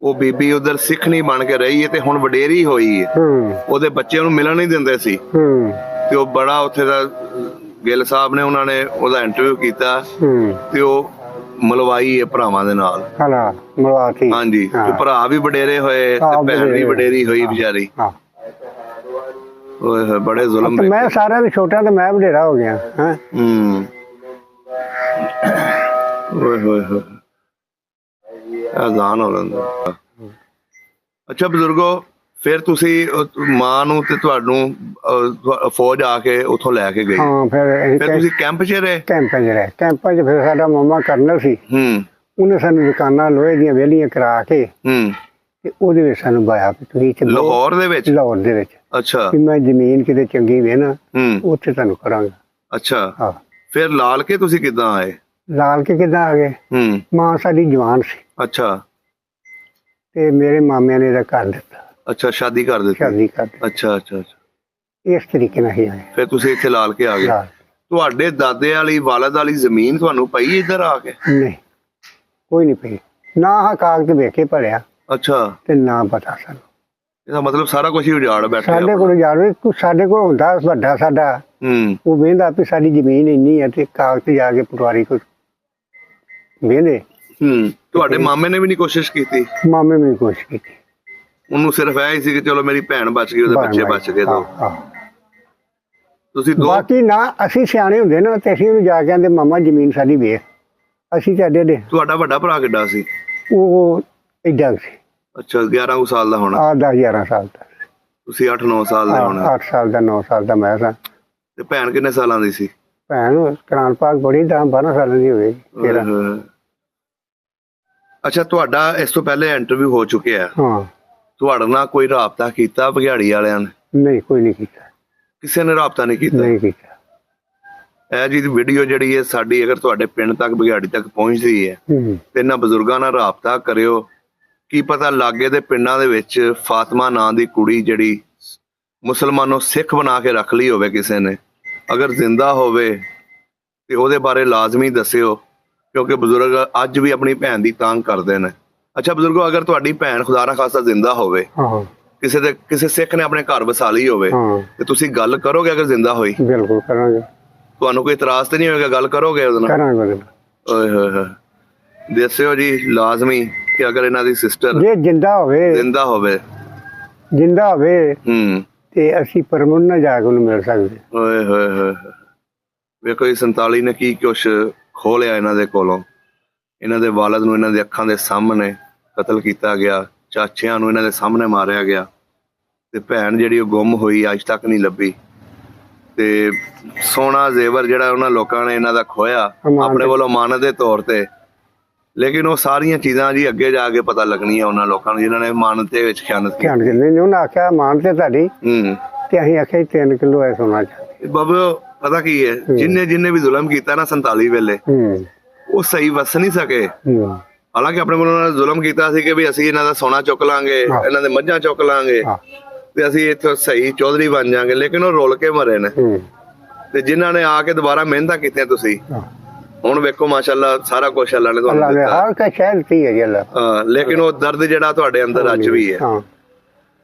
ਉਹ ਬੀਬੀ ਉਧਰ ਸਿੱਖ ਨਹੀਂ ਬਣ ਕੇ ਰਹੀ ਹੈ ਤੇ ਹੁਣ ਵਡੇਰੀ ਹੋਈ ਹੈ। ਉਹਦੇ ਬੱਚਿਆਂ ਨੂੰ ਮਿਲਣ ਨਹੀਂ ਦਿੰਦੇ ਸੀ ਤੇ ਉਹ ਬੜਾ ਉੱਥੇ ਦਾ ਗਿੱਲ ਸਾਹਿਬ ਨੇ, ਉਹਨਾਂ ਨੇ ਉਹਦਾ ਇੰਟਰਵਿਊ ਕੀਤਾ ਤੇ ਉਹ ਮਲਵਾਈ ਹੈ ਭਰਾਵਾਂ ਦੇ ਨਾਲ। ਹਾਂਜੀ, ਭਰਾ ਵੀ ਵਡੇਰੇ ਹੋਏ ਤੇ ਭੈਣ ਵੀ ਵਡੇਰੀ ਹੋਈ ਵਿਚਾਰੀ। ਓਏ ਹੋਏ, ਬੜੇ ਜ਼ੁਲਮ। ਮੈਂ ਸਾਰਿਆਂ ਤੋਂ ਛੋਟਾ ਤੇ ਮੈਂ ਵਡੇਰਾ ਹੋ ਗਿਆ। ਓਏ ਹੋਏ ਹੋਏ, ਆਜ਼ਾਨ ਹੋ ਲੈਂਦਾ। ਅੱਛਾ ਬਜ਼ੁਰਗੋ, ਫਿਰ ਤੁਸੀਂ ਮਾਂ ਨੂੰ ਤੇ ਤੁਹਾਨੂੰ ਫੌਜ ਆ ਕੇ ਉੱਥੋਂ ਲੈ ਕੇ ਗਈ? ਹਾਂ, ਫਿਰ ਤੁਸੀਂ ਕੈਂਪ 'ਚ ਰਹੇ? ਕੈਂਪਾਂ 'ਚ ਫਿਰ ਸਾਡਾ ਮਾਮਾ ਕਰਨਲ ਸੀ, ਉਹਨੇ ਸਾਨੂੰ ਦੁਕਾਨਾਂ ਲੋਹੇ ਦੀਆਂ ਵਿਹਲੀਆਂ ਕਰਾ ਕੇ ਤੇ ਉਹਦੇ ਵਿੱਚ ਸਾਨੂੰ ਬਾਇਆ ਵੀ ਤੁਸੀਂ ਲਾਹੌਰ ਦੇ ਵਿੱਚ? ਲਾਹੌਰ ਦੇ ਵਿੱਚ। ਅੱਛਾ। ਮੈਂ ਜ਼ਮੀਨ ਕਿਤੇ ਚੰਗੀ ਵੇ ਨਾ, ਉੱਥੇ ਤੁਹਾਨੂੰ ਕਰਾਂਗਾ। ਅੱਛਾ। ਹਾਂ। ਫਿਰ ਲਾਲ ਕੇ ਤੁਸੀਂ ਕਿੱਦਾਂ ਆਏ? ਲਾਲ ਕੇ ਕਿੱਦਾਂ ਆ ਗਏ? ਮਾਂ ਸਾਡੀ ਜਵਾਨ ਸੀ। ਅੱਛਾ। ਤੇ ਮੇਰੇ ਮਾਮਿਆਂ ਨੇ ਇਹਦਾ ਕਰ ਦਿੱਤਾ। ਅੱਛਾ, ਸ਼ਾਦੀ ਕਰ ਦਿੱਤੀ? ਸ਼ਾਦੀ ਕਰ ਦਿੱਤੀ। ਅੱਛਾ ਅੱਛਾ ਅੱਛਾ, ਇਸ ਤਰੀਕੇ ਨਾਲ ਹੀ ਆਏ। ਫਿਰ ਤੁਸੀਂ ਇੱਥੇ ਲਾਲ ਕੇ ਆ ਗਏ। ਤੁਹਾਡੇ ਦਾਦੇ ਵਾਲੀ ਵਾਲਦ ਵਾਲੀ ਜ਼ਮੀਨ ਤੁਹਾਨੂੰ ਪਈ ਇੱਧਰ ਆ ਕੇ? ਨਹੀਂ, ਕੋਈ ਨਹੀਂ ਪਈ। ਨਾ ਆਹ ਕਾਗਜ਼ ਵੇਖੇ ਭਰਿਆ। ਅੱਛਾ। ਤੇ ਨਾ ਪਤਾ ਸਾਨੂੰ। ਇਹਦਾ ਮਤਲਬ ਸਾਰਾ ਕੁਝ ਹੀ ਉਜਾੜ ਬੈਠਾ? ਸਾਡੇ ਕੋਲ ਉਜਾੜ, ਸਾਡੇ ਕੋਲ ਹੁੰਦਾ ਵੱਡਾ ਸਾਡਾ, ਉਹ ਵੇਂਦਾ ਵੀ ਸਾਡੀ ਜ਼ਮੀਨ ਇੰਨੀ ਹੈ ਤੇ ਕਾਗਜ਼ ਜਾ ਕੇ ਪਟਵਾਰੀ ਕੋਲ ਵੇਂਦੇ। ਤੁਹਾਡੇ ਮਾਮੇ ਨੇ ਵੀ ਨਹੀਂ ਕੋਸ਼ਿਸ਼ ਕੀਤੀ? ਮਾਮੇ ਨੇ ਕੋਸ਼ਿਸ਼ ਕੀਤੀ। ਉਹਨੂੰ ਸਿਰਫ ਇਹ ਹੀ ਸੀ ਕਿ ਚਲੋ ਮੇਰੀ ਭੈਣ ਬਚ ਗਈ, ਉਹਦੇ ਬੱਚੇ ਬਚ ਗਏ। ਤੁਸੀਂ ਬਾਕੀ ਨਾ ਅਸੀਂ ਸਿਆਣੇ ਹੁੰਦੇ ਨਾ ਤੇ ਅਸੀਂ ਉਹਨੂੰ ਜਾ ਕੇ ਆਂਦੇ ਮਾਮਾ ਜ਼ਮੀਨ ਸਾਡੀ ਵੇਖ। ਅਸੀਂ ਤੁਹਾਡੇ ਦੇ। ਤੁਹਾਡਾ ਵੱਡਾ ਭਰਾ ਕਿੱਡਾ ਸੀ? ਉਹ ਏਡਾ ਸੀ। ਅੱਛਾ, 11 ਸਾਲ ਦਾ ਹੋਣਾ? 10-11 ਸਾਲ ਦਾ। ਤੁਸੀਂ 8-9 ਸਾਲ ਦੇ ਹੋਣਾ? 8 ਸਾਲ ਦਾ, 9 ਸਾਲ ਦਾ ਮੈਂ ਸਾਂ। ਤੇ ਭੈਣ ਕਿੰਨੇ ਸਾਲਾਂ ਦੀ ਸੀ? ਭੈਣ ਕੁਰਾਨ ਪਾਕ ਬੜੀ 10-12 ਸਾਲਾਂ ਦੀ ਹੋਵੇਗੀ। ਅੱਛਾ, ਤੁਹਾਡਾ ਇਸ ਤੋਂ ਪਹਿਲੇ ਇੰਟਰਵਿਊ ਹੋ ਚੁੱਕਿਆ? ਹਾਂ। ਤੁਹਾਡੇ ਨਾਲ ਕੋਈ ਰਾਬਤਾ ਕੀਤਾ ਬਘਿਆੜੀ ਵਾਲਿਆਂ ਨੇ? ਨਹੀਂ, ਕੋਈ ਨਹੀਂ ਕੀਤਾ। ਕਿਸੇ ਨੇ ਰਾਬਤਾ ਨਹੀਂ ਕੀਤਾ? ਨਹੀਂ ਕੀਤਾ। ਇਹ ਜੀ ਵੀਡੀਓ ਜਿਹੜੀ ਹੈ ਸਾਡੀ, ਅਗਰ ਤੁਹਾਡੇ ਪਿੰਡ ਤੱਕ ਬਘਿਆੜੀ ਤੱਕ ਪਹੁੰਚਦੀ ਹੈ ਤੇ ਇਹਨਾਂ ਬਜ਼ੁਰਗਾਂ ਨਾਲ ਰਾਬਤਾ ਕਰਿਓ। ਕੀ ਪਤਾ ਲਾਗੇ ਦੇ ਪਿੰਡਾਂ ਦੇ ਵਿੱਚ ਫਾਤਮਾ ਨਾਂ ਦੀ ਕੁੜੀ ਜਿਹੜੀ ਮੁਸਲਮਾਨੋਂ ਸਿੱਖ ਬਣਾ ਕੇ ਰੱਖ ਲਈ ਹੋਵੇ ਕਿਸੇ ਨੇ, ਅਗਰ ਜ਼ਿੰਦਾ ਹੋਵੇ ਤੇ ਉਹਦੇ ਬਾਰੇ ਲਾਜ਼ਮੀ ਦੱਸਿਓ, ਕਿਉਂਕਿ ਬਜ਼ੁਰਗ ਅੱਜ ਵੀ ਆਪਣੀ ਭੈਣ ਦੀ ਤਾਂਘ ਕਰਦੇ ਨੇ। ਅੱਛਾ ਬਜ਼ੁਰਗੋ, ਅਗਰ ਤੁਹਾਡੀ ਭੈਣ ਖੁਦਾ ਨਾ ਖਾਸਤਾ ਜ਼ਿੰਦਾ ਹੋਵੇ, ਕਿਸੇ ਸਿੱਖ ਨੇ ਆਪਣੇ ਘਰ ਵਸਾ ਲਈ ਹੋਵੇ, ਤੇ ਤੁਸੀਂ ਗੱਲ ਕਰੋਗੇ ਅਗਰ ਜ਼ਿੰਦਾ ਹੋਈ? ਬਿਲਕੁਲ ਕਰਾਂਗੇ। ਤੁਹਾਨੂੰ ਕੋਈ ਇਤਰਾਜ਼ ਤੇ ਨਹੀਂ ਹੋਏਗਾ? ਗੱਲ ਕਰੋਗੇ ਉਹਦੇ ਨਾਲ? ਕਰਾਂਗੇ। ਓਏ ਹੋਏ ਹੋਏ, ਦੱਸਿਓ ਜੀ ਲਾਜ਼ਮੀ ਕਿ ਅਗਰ ਇਹਨਾਂ ਦੀ ਸਿਸਟਰ ਜੇ ਜਿੰਦਾ ਹੋਵੇ ਤੇ ਅਸੀਂ ਪਰਮੁਨ ਨਾ ਜਾ ਕੇ ਉਹਨੂੰ ਮਿਲ ਸਕਦੇ। ਓਏ ਹੋਏ ਹੋਏ, ਵੇਖੋ ਜੀ 47 ਨੇ ਕੀ ਕੁਛ ਖੋਲਿਆ ਇਹਨਾਂ ਦੇ ਕੋਲੋਂ। ਇਹਨਾਂ ਦੇ ਵਾਲਦ ਨੂੰ ਇਹਨਾਂ ਦੇ ਅੱਖਾਂ ਦੇ ਸਾਹਮਣੇ ਕਤਲ ਕੀਤਾ ਗਿਆ, ਚਾਚਿਆਂ ਨੂੰ ਇਹਨਾਂ ਦੇ ਸਾਹਮਣੇ ਮਾਰਿਆ ਗਿਆ, ਤੇ ਭੈਣ ਜਿਹੜੀ ਉਹ ਗੁੰਮ ਹੋਈ, ਅੱਜ ਤੱਕ ਨਹੀਂ ਲੱਭੀ। ਤੇ ਸੋਨਾ ਜ਼ੇਵਰ ਜਿਹੜਾ ਉਹਨਾਂ ਲੋਕਾਂ ਨੇ ਇਹਨਾਂ ਦਾ ਖੋਇਆ ਆਪਣੇ ਵੱਲੋਂ ਮਾਨਤ ਦੇ ਤੌਰ ਤੇ, ਲੇਕਿਨ ਉਹ ਸਾਰੀਆਂ ਚੀਜ਼ਾਂ ਜੀ ਅੱਗੇ ਜਾ ਕੇ ਪਤਾ ਲੱਗਣੀਆਂ ਉਹਨਾਂ ਲੋਕਾਂ ਨੂੰ ਜਿਨ੍ਹਾਂ ਨੇ ਮਾਨਤ ਦੇ ਵਿੱਚ ਖਿਆਨਤ ਕੀਤੀ। ਉਹਨਾਂ ਆਖਿਆ ਮਾਨਤ ਤੁਹਾਡੀ, ਤੇ ਅਸੀਂ ਆਖਿਆ 3 ਕਿਲੋ ਹੈ ਸੋਨਾ ਚਾਹੀਦਾ। ਬਾਬਾ ਪਤਾ ਕੀ ਹੈ, ਜਿੰਨੇ ਵੀ ਜ਼ੁਲਮ ਕੀਤਾ ਨਾ 47 ਵੇਲੇ, ਉਹ ਸਹੀ ਵਸ ਨਹੀਂ ਸਕੇ। ਹਾਲਾਂਕਿ ਆਪਣੇ ਵੱਲੋਂ ਉਹਨਾਂ ਨੇ ਜ਼ੁਲਮ ਕੀਤਾ ਸੀ ਕਿ ਵੀ ਅਸੀਂ ਇਹਨਾਂ ਦਾ ਸੋਨਾ ਚੁੱਕ ਲਾਂਗੇ, ਇਹਨਾਂ ਦੇ ਮੱਝਾਂ ਚੁੱਕ ਲਾਂਗੇ, ਤੇ ਅਸੀਂ ਇੱਥੇ ਸਹੀ ਚੌਧਰੀ ਬਣ ਜਾਾਂਗੇ, ਲੇਕਿਨ ਉਹ ਰੁਲ ਕੇ ਮਰੇ ਨੇ। ਤੇ ਜਿਨ੍ਹਾਂ ਨੇ ਆ ਕੇ ਦੁਬਾਰਾ ਮਿਹਨਤਾਂ ਕੀਤੀਆਂ, ਤੁਸੀਂ ਹੁਣ ਵੇਖੋ ਮਾਸ਼ਾਅੱਲਾ ਸਾਰਾ ਕੁਛ ਅੱਲਾ ਨੇ ਤੁਹਾਨੂੰ ਦਿੱਤਾ, ਲੇਕਿਨ ਉਹ ਦਰਦ ਜਿਹੜਾ ਤੁਹਾਡੇ ਅੰਦਰ ਅੱਜ ਵੀ ਹੈ।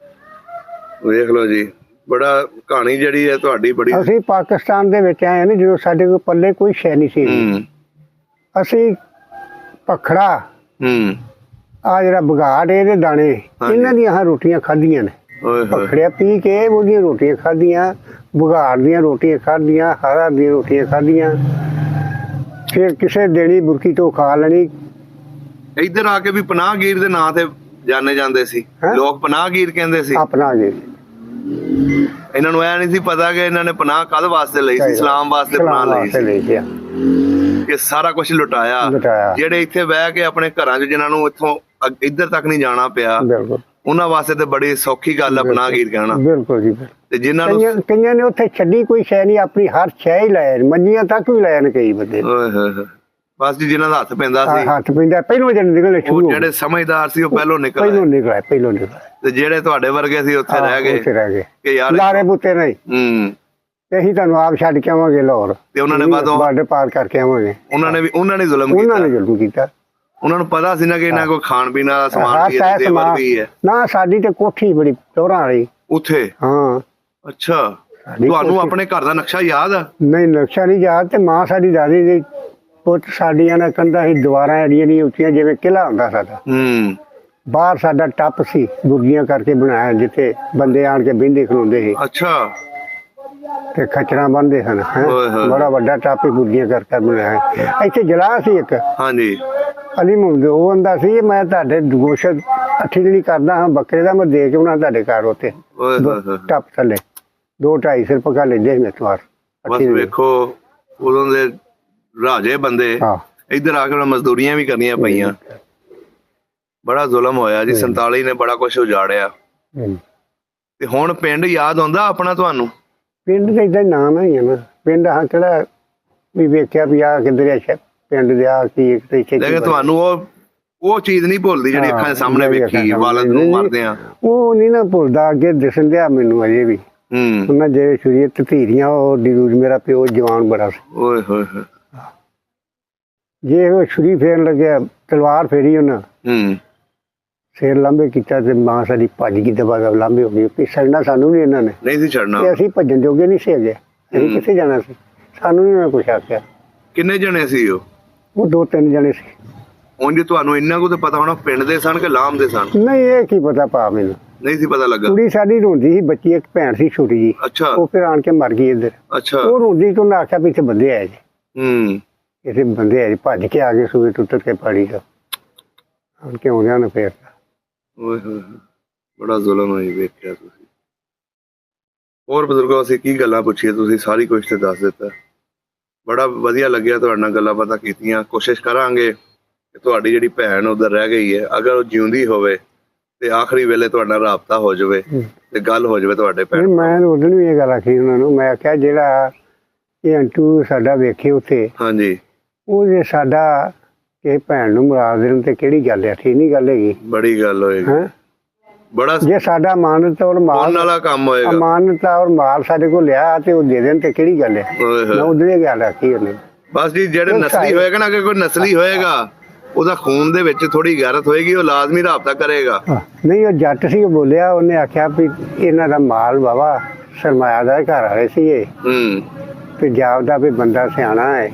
ਵੇਖ ਲਓ ਜੀ, ਬੜਾ ਕਹਾਣੀ ਜਿਹੜੀ ਹੈ ਤੁਹਾਡੀ ਬੜੀ। ਅਸੀਂ ਪਾਕਿਸਤਾਨ ਦੇ ਵਿੱਚ ਆਏ ਨੇ ਜਦੋਂ ਸਾਡੇ ਕੋਲ ਪੱਲੇ ਕੋਈ ਸ਼ੈ ਨਹੀਂ ਸੀ। ਅਸੀਂ ਪਖੜਾ ਆ ਜਿਹੜਾ ਬਗਾੜ ਇਹਦੇ ਦਾਣੇ, ਇਹਨਾਂ ਦੀਆਂ ਰੋਟੀਆਂ ਖਾਧੀਆਂ ਨੇ। ਪਖੜਿਆ ਪੀ ਕੇ ਉਹਦੀਆਂ ਰੋਟੀਆਂ ਖਾਧੀਆਂ, ਬਗਾੜ ਦੀਆਂ ਰੋਟੀਆਂ ਖਾਧੀਆਂ, ਹਰਾ ਦੀਆਂ ਰੋਟੀਆਂ ਖਾਧੀਆਂ, ਫਿਰ ਕਿਸੇ ਦੇਣੀ ਬੁਰਕੀ ਤੋਂ ਖਾ ਲੈਣੀ। ਇੱਧਰ ਆ ਕੇ ਵੀ ਪਨਾਹਗੀਰ ਦੇ ਨਾਂ ਤੇ ਜਾਣੇ ਜਾਂਦੇ ਸੀ ਲੋਕ, ਪਨਾਹਗੀਰ ਕਹਿੰਦੇ ਸੀ। ਪਨਾਹਗੀਰ। ਇਹਨਾਂ ਨੂੰ ਇਹ ਨਹੀਂ ਸੀ ਪਤਾ ਕਿ ਇਹਨਾਂ ਨੇ ਪਨਾਹ ਕਦ ਵਾਸਤੇ ਲਈ ਸੀ, ਇਸਲਾਮ ਵਾਸਤੇ ਪਨਾਹ ਲਈ ਸੀ, ਕਿ ਸਾਰਾ ਕੁਝ ਲੁਟਾਇਆ। ਜਿਹੜੇ ਇੱਥੇ ਬਹਿ ਕੇ ਆਪਣੇ ਘਰਾਂ 'ਚ ਜਿਨ੍ਹਾਂ ਨੂੰ ਇੱਥੋਂ ਇੱਧਰ ਤੱਕ ਨਹੀਂ ਜਾਣਾ ਪਿਆ, ਉਹਨਾਂ ਵਾਸਤੇ ਤੇ ਬੜੀ ਸੌਖੀ ਗੱਲ ਆ ਪਨਾਹਗੀਰ ਕਹਿਣਾ। ਬਿਲਕੁਲ ਜੀ। ਤੇ ਜਿਨ੍ਹਾਂ ਨੂੰ ਕਈਆਂ ਨੇ ਉੱਥੇ ਛੱਡੀ ਕੋਈ ਸ਼ੈ ਨਹੀਂ, ਆਪਣੀ ਹਰ ਸ਼ੈ ਹੀ ਲਾਇਆ, ਮੰਜੀਆਂ ਤੱਕ ਵੀ ਲਾਇਆ ਨੇ ਕਈ ਬੰਦੇ। ਬਸ ਜੀ, ਜਿਨ੍ਹਾਂ ਦਾ ਹੱਥ ਪੈਂਦਾ ਸੀ, ਹੱਥ ਪੈਂਦਾ ਪਹਿਲੋਂ ਨਿਕਲੇ, ਜਿਹੜੇ ਸਮਝਦਾਰ ਸੀ ਉਹ ਪਹਿਲੋਂ ਨਿਕਲੇ, ਤੇ ਜਿਹੜੇ ਤੁਹਾਡੇ ਵਰਗੇ ਸੀ ਉੱਥੇ ਰਹਿ ਗਏ ਕਿ ਯਾਰ ਲਾਰੇ ਬੁੱਤੇ ਨਹੀਂ, ਤੇ ਅਸੀਂ ਤੁਹਾਨੂੰ ਆਪ ਛੱਡ ਕੇ ਆਵਾਂਗੇ ਲਾਹੌਰ, ਤੇ ਉਹਨਾਂ ਨੇ ਬਾਰਡਰ ਪਾਰ ਕਰਕੇ ਆਵਾਂਗੇ। ਉਹਨਾਂ ਨੇ ਜ਼ੁਲਮ ਕੀਤਾ। ਉਹਨਾਂ ਨੂੰ ਪਤਾ ਸੀ ਨਾ ਕਿ ਇਹਨਾਂ ਕੋਲ ਖਾਣ ਪੀਣ ਦਾ ਸਮਾਨ ਵੀ ਹੈ ਨਾ। ਸਾਡੀ ਤੇ ਕੋਠੀ ਬੜੀ ਟੋਰਾਂ ਵਾਲੀ ਉੱਥੇ। ਅੱਛਾ, ਤੁਹਾਨੂੰ ਆਪਣੇ ਘਰ ਦਾ ਨਕਸ਼ਾ ਯਾਦ ਆ? ਨਹੀਂ, ਨਕਸ਼ਾ ਨਹੀਂ ਯਾਦ। ਤੇ ਮਾਂ ਸਾਡੀ ਦਾਦੀ ਦੀ ਪੁੱਤ ਸਾਡੀਆਂ ਨਾ ਕੰਧਾਂ ਸੀ, ਦੀਵਾਰਾਂ ਐਡੀਆਂ ਨਹੀਂ ਉੱਚੀਆਂ ਜਿਵੇਂ ਕਿਲ੍ਹਾ ਹੁੰਦਾ ਸਾਡਾ। ਬਾਹਰ ਸਾਡਾ ਟੱਪ ਸੀ, ਬੁੱਗੀਆਂ ਕਰਕੇ ਬਣਾਇਆ, ਜਿੱਥੇ ਬੰਦੇ ਆਣ ਕੇ ਬਹਿੰਦੇ ਖਲੋਂਦੇ ਸੀ। ਅੱਛਾ। ਤੇ ਖਚਰਾਂ ਬੰਨਦੇ ਸਨ। ਬੜਾ ਵੱਡਾ ਟੱਪ ਹੀ ਬੁੱਗੀਆਂ ਕਰਕੇ ਬਣਾਇਆ। ਇੱਥੇ ਜਲਾਹ ਸੀ ਇੱਕ। ਹਾਂਜੀ। ਅਲੀ ਮੁਹੰਮਦ ਉਹ ਆਂਦਾ ਸੀ, ਮੈਂ ਤੁਹਾਡੇ ਗੋਸ਼ਤ ਅੱਠੀ ਜਿਹੜੀ ਕਰਦਾ ਹਾਂ ਬੱਕਰੇ ਦਾ, ਮੈਂ ਦੇ ਕੇ ਉਹਨਾਂ ਤੁਹਾਡੇ ਘਰ ਉੱਤੇ ਟੱਪ ਥੱਲੇ 2-2.5 ਰੁਪਏ ਲੈਂਦੇ ਸੀ ਮੇਰੇ ਤੋਂ। ਵੇਖੋ ਉਦੋਂ ਦੇ ਰਾਜੇ ਬੰਦੇ ਇੱਧਰ ਆ ਕੇ ਮਜ਼ਦੂਰੀਆਂ ਵੀ ਕਰਨੀਆਂ ਪਈਆਂ। ਬੜਾ ਜ਼ੁਲਮ ਹੋਇਆ ਜੀ, 47 ਨੇ ਬੜਾ ਕੁਛ ਉਜਾੜਿਆ। ਤੇ ਹੁਣ ਪਿੰਡ ਯਾਦ ਆਉਂਦਾ ਆਪਣਾ ਤੁਹਾਨੂੰ? ਪਿੰਡ ਦਾ ਏਦਾਂ ਨਾਮ ਹੈ ਨਾ, ਪਿੰਡ ਆ ਕਿਹੜਾ ਵੀ ਵੇਖਿਆ ਵੀ ਆ ਕਿੱਧਰ ਆ ਪਿੰਡ ਦੇ ਆ ਕੀ। ਲੇਕਿਨ ਤੁਹਾਨੂੰ ਉਹ ਚੀਜ਼ ਨਹੀਂ ਭੁੱਲਦੀ ਜਿਹੜੀ ਅੱਖਾਂ ਦੇ ਸਾਹਮਣੇ ਵੇਖੀ, ਵਾਲਦ ਨੂੰ ਮਰਦੇ ਆ, ਉਹ ਨਹੀਂ ਨਾ ਭੁੱਲਦਾ। ਅੱਗੇ ਦਿਸਣ ਦਿਆ ਮੈਨੂੰ ਅਜੇ ਵੀ। ਉਹਨਾਂ ਜਿਹੜੇ ਸ਼ਰੀਅਤ ਧੀਰੀਆਂ, ਉਹ ਡਿਊਜ ਮੇਰਾ ਪਿਓ ਜਵਾਨ ਬੜਾ ਸੀ। ਓਏ ਹੋਏ ਹੋਏ। ਜੇ ਉਹ ਛੁਰੀ ਫੇਰਨ ਲੱਗਿਆ, ਤਲਵਾਰ ਫੇਰੀ ਉਹਨਾਂ, ਸਿਰ ਲਾਂਬੇ ਕੀਤਾ, ਤੇ ਮਾਂ ਸਾਡੀ ਭੱਜ ਗਈ, ਦਬਾ ਦਬ ਲਾਂਬੇ ਹੋ ਗਈ। ਛੱਡਣਾ ਸਾਨੂੰ ਵੀ ਇਹਨਾਂ ਨੇ ਨਹੀਂ ਸੀ ਛੱਡਣਾ, ਤੇ ਅਸੀਂ ਭੱਜਣ ਜੋਗੇ ਨਹੀਂ ਸੀ ਹੈਗੇ। ਅਸੀਂ ਕਿੱਥੇ ਜਾਣਾ ਸੀ, ਸਾਨੂੰ ਨੀ ਉਹਨਾਂ ਕੁਛ ਆਖਿਆ। ਕਿੰਨੇ ਜਣੇ ਸੀ ਉਹ? 2-3 ਜਣੇ ਸੀ। ਉਂਝ ਤੁਹਾਨੂੰ ਇੰਨਾ ਕੁ ਤਾਂ ਪਤਾ ਹੋਣਾ ਪਿੰਡ ਦੇ ਸਨ ਕਿ ਲਾਮ ਦੇ ਸਨ? ਨਹੀਂ, ਇਹ ਕੀ ਪਤਾ ਭਾ, ਮੈਨੂੰ ਨਹੀਂ ਸੀ ਪਤਾ ਲੱਗਾ। ਕੁੜੀ ਸਾਡੀ ਰੋਂਦੀ ਸੀ, ਬੱਚੀ ਇੱਕ ਭੈਣ ਸੀ ਛੋਟੀ ਜੀ। ਅੱਛਾ। ਉਹ ਫਿਰ ਆਣ ਕੇ ਮਰ ਗਈ ਇੱਧਰ। ਅੱਛਾ। ਉਹ ਰੋਂਦੀ ਤੋਂ ਉਹਨੇ ਆਖਿਆ ਵੀ ਇੱਥੇ ਬੰਦੇ ਆਏ ਜੀ। ਇੱਥੇ ਬੰਦੇ ਆਏ, ਭੱਜ ਕੇ ਆ ਗਏ ਸੂਏ ਟੁੱਟ ਕੇ ਪਾੜੀ ਦਾ। ਆਣ ਕੇ ਆਉਂਦਿਆਂ ਨੇ ਫੇਰ ਓਏ ਹੋਏ, ਬੜਾ ਜ਼ੁਲਮ ਹੋਈ ਵੇਖਿਆ ਤੁਸੀਂ। ਹੋਰ ਬਜ਼ੁਰਗੋ, ਅਸੀਂ ਕੀ ਗੱਲਾਂ ਪੁੱਛੀਏ, ਤੁਸੀਂ ਸਾਰੀ ਕੁਛ ਤੇ ਦੱਸ ਦਿੱਤਾ। ਬੜਾ ਵਧੀਆ ਲੱਗਿਆ ਤੁਹਾਡੇ ਨਾਲ ਗੱਲਾਂ ਬਾਤਾਂ ਕੀਤੀਆਂ। ਕੋਸ਼ਿਸ਼ ਕਰਾਂਗੇ ਕਿ ਤੁਹਾਡੀ ਜਿਹੜੀ ਭੈਣ ਉਧਰ ਰਹਿ ਗਈ ਹੈ, ਅਗਰ ਉਹ ਜਿਉਂਦੀ ਹੋਵੇ ਤੇ ਆਖਰੀ ਵੇਲੇ ਤੁਹਾਡਾ ਨਾਲ ਰਾਬਤਾ ਹੋ ਜਾਵੇ ਤੇ ਗੱਲ ਹੋ ਜਾਵੇ ਤੁਹਾਡੇ ਭੈਣ। ਮੈਂ ਉਦੋਂ ਵੀ ਇਹ ਗੱਲ ਆਖੀ ਉਹਨਾਂ ਨੂੰ, ਮੈਂ ਆਖਿਆ ਜਿਹੜਾ ਇਹ ਅੰਟੂ ਸਾਡਾ ਵੇਖੇ ਉੱਥੇ, ਹਾਂਜੀ, ਉਹ ਜੇ ਸਾਡਾ ਕਿਸੇ ਭੈਣ ਨੂੰ ਮਰਾ ਦੇਣ ਤੇ ਕਿਹੜੀ ਗੱਲ ਹੈ? ਠੀਕ ਨਹੀਂ ਗੱਲ ਹੈਗੀ, ਬੜੀ ਗੱਲ ਹੋਏਗੀ। ਬੜਾ ਜੇ ਸਾਡਾ ਅਮਾਨਤ ਔਰ ਮਾਲ ਵਾਲਾ ਕੰਮ ਹੋਏਗਾ, ਅਮਾਨਤ ਔਰ ਮਾਲ ਸਾਡੇ ਕੋਲ ਲਿਆ ਤੇ ਉਹ ਦੇ ਦੇਣ ਤੇ ਕਿਹੜੀ ਗੱਲ ਹੈ? ਮੈਂ ਉਦੋਂ ਇਹ ਗੱਲ ਆਖੀ ਉਹਨੇ। ਬਸ ਜੀ, ਜਿਹੜੇ ਨਸਲੀ ਹੋਏਗਾ ਨਾ, ਕਿ ਕੋਈ ਨਸਲੀ ਹੋਏਗਾ ਉਹਦਾ ਖੂਨ ਦੇ ਵਿੱਚ ਥੋੜੀ ਗੈਰਤ ਹੋਏਗੀ, ਉਹ ਲਾਜ਼ਮੀ ਰਾਬਤਾ ਕਰੇਗਾ। ਨਹੀਂ, ਉਹ ਜੱਟ ਸੀ, ਉਹ ਬੋਲਿਆ, ਉਹਨੇ ਆਖਿਆ ਵੀ ਇਹਨਾਂ ਦਾ ਮਾਲ ਬਾਵਾ ਸਰਮਾਇਆਦਾਰ ਘਰ ਵਾਲੇ ਸੀ ਇਹ, ਤੇ ਜਾਪਦਾ ਵੀ ਬੰਦਾ ਸਿਆਣਾ ਹੈ।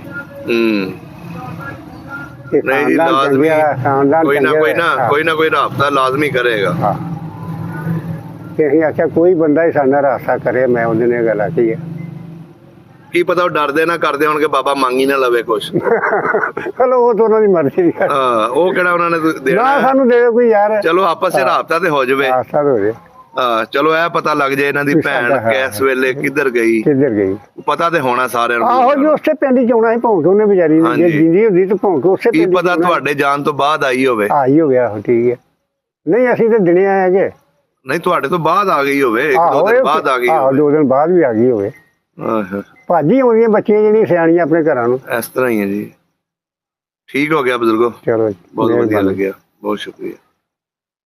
ਨਹੀਂ ਜੀ, ਲਾਜ਼ਮੀ ਕੋਈ ਨਾ ਕੋਈ ਰਾਬਤਾ ਲਾਜ਼ਮੀ ਕਰੇਗਾ। ਤੇ ਅਸੀਂ ਆਖਿਆ ਕੋਈ ਬੰਦਾ ਹੀ ਸਾਡਾ ਰਾਸਤਾ ਕਰੇ। ਮੈਂ ਉਹਦੇ ਨੇ ਗੱਲ ਆਖੀ ਹੈ, ਕੀ ਪਤਾ ਉਹ ਡਰਦੇ ਨਾ ਕਰਦੇ ਹੋਣਗੇ ਬਾਬਾ ਮੰਗ ਹੀ ਨਾ ਲਵੇ ਕੁਛ। ਚਲੋ ਉਹ ਤਾਂ ਉਹਨਾਂ ਦੀ ਮਰਜ਼ੀ ਦੀ ਗੱਲ। ਹਾਂ, ਉਹ ਕਿਹੜਾ ਉਹਨਾਂ ਨੇ ਦੇਣਾ ਨਾ, ਸਾਨੂੰ ਦੇ ਕੋਈ ਯਾਰ। ਚਲੋ ਆਪਸ ਵਿੱਚ ਰਾਬਤਾ ਤੇ ਹੋ ਜਾਵੇ। ਰਾਬਤਾ ਹੋ ਜਾਵੇ। ਹਾਂ, ਚਲੋ ਇਹ ਪਤਾ ਲੱਗ ਜਾਏ ਇਹਨਾਂ ਦੀ ਭੈਣ ਕਿਸ ਵੇਲੇ ਕਿੱਧਰ ਗਈ ਪਤਾ ਤੇ ਹੋਣਾ ਸਾਰਿਆਂ ਨੂੰ। ਆਹੋ ਜੀ, ਉਸੇ ਪਿੰਡ ਚ ਆਉਣਾ ਸੀ ਭੌਂਕ ਉਹਨੇ ਵਿਚਾਰੀ ਨੇ, ਜੇ ਜਿੰਦੀ ਹੁੰਦੀ ਤਾਂ ਭੌਂਕ ਉਸੇ ਪਿੰਡ। ਕੀ ਪਤਾ ਤੁਹਾਡੇ ਜਾਣ ਤੋਂ ਬਾਅਦ ਆਈ ਹੋਵੇ। ਆਈ ਹੋ ਗਿਆ, ਠੀਕ ਹੈ। ਨਹੀਂ, ਅਸੀਂ ਤਾਂ ਦਿਨੇ ਆਏ ਹੈਗੇ। ਨਹੀਂ, ਤੁਹਾਡੇ ਤੋਂ ਬਾਅਦ ਆ ਗਈ ਹੋਵੇ, 1-2 ਦਿਨ ਬਾਅਦ ਆ ਗਈ ਹੋਵੇ। 2 ਦਿਨ ਬਾਅਦ ਵੀ ਆ ਗਈ ਹੋਵੇ। ਭਾਜੀ ਆਉਂਦੀਆਂ ਬੱਚੀਆਂ ਜਿਹੜੀਆਂ ਸਿਆਣੀਆਂ ਆਪਣੇ ਘਰਾਂ ਨੂੰ। ਇਸ ਤਰ੍ਹਾਂ ਹੀ ਹੈ ਜੀ। ਠੀਕ ਹੋ ਗਿਆ ਬਜ਼ੁਰਗੋ, ਚਲੋ, ਬਹੁਤ ਵਧੀਆ ਲੱਗਿਆ, ਬਹੁਤ ਸ਼ੁਕਰੀਆ।